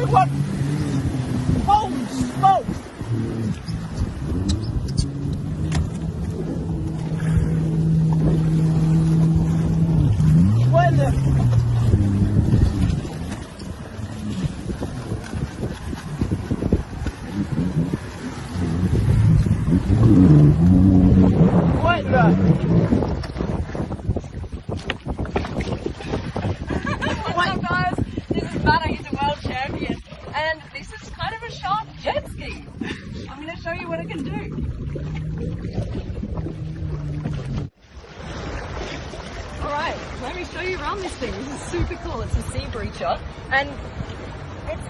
another one! Holy smoke! Where the... What the... What's up guys, this is Matt, he's a world champion and this is kind of a sharp jet ski. I'm going to show you what it can do. Alright, let me show you around this thing. This is super cool, it's a sea breacher and it's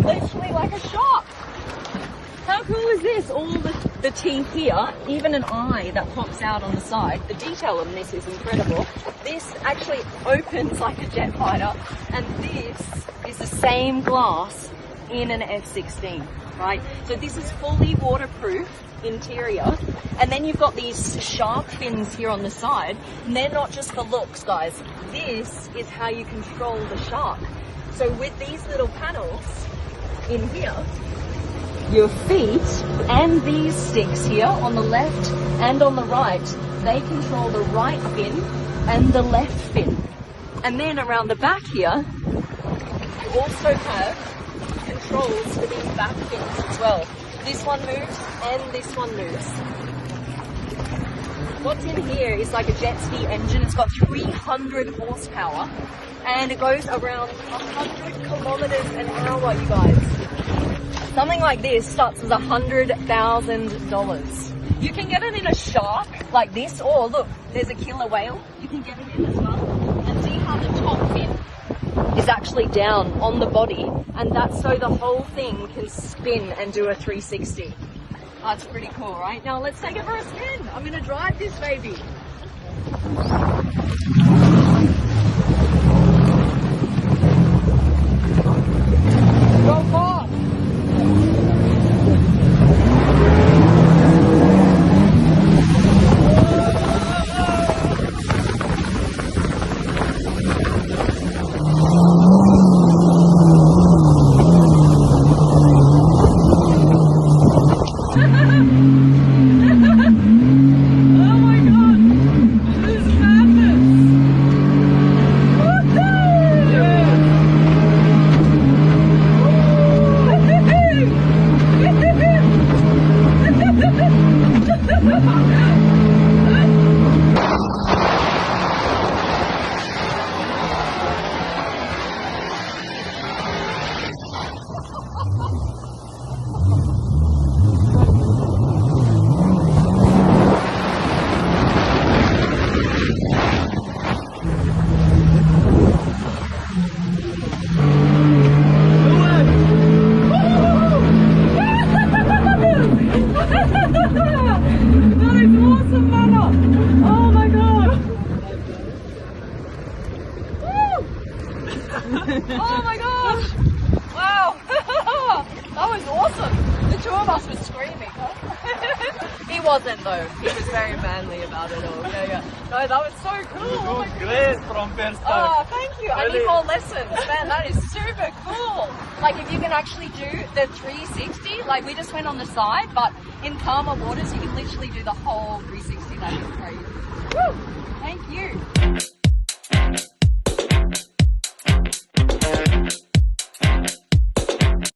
literally like a shark. How cool is this? All the teeth here, even an eye that pops out on the side. The detail on this is incredible. This actually opens like a jet fighter, and this is the same glass in an F-16, right? So this is fully waterproof interior, and then you've got these shark fins here on the side, and they're not just for looks, guys. This is how you control the shark. So with these little panels in here, your feet and these sticks here on the left and on the right, they control the right fin and the left fin. And then around the back here, you also have controls for these back fins as well. This one moves and this one moves. What's in here is like a jet ski engine. It's got 300 horsepower and it goes around 100 kilometers an hour, you guys. Something like this starts as $100,000. You can get it in a shark like this, or look, there's a killer whale. You can get it in as well. And see how the top fin is actually down on the body, and that's so the whole thing can spin and do a 360. That's pretty cool, right? Now let's take it for a spin. I'm gonna drive this baby. Go fast! Oh my gosh! Wow! That was awesome! The two of us were screaming. He wasn't though. He was very manly about it all. Yeah. No, that was so cool. Oh my Great from first time. Oh, thank you. I need more lessons. Man, that is super cool. Like if you can actually do the 360, like we just went on the side, but in calmer waters you can literally do the whole 360. That is crazy. Woo!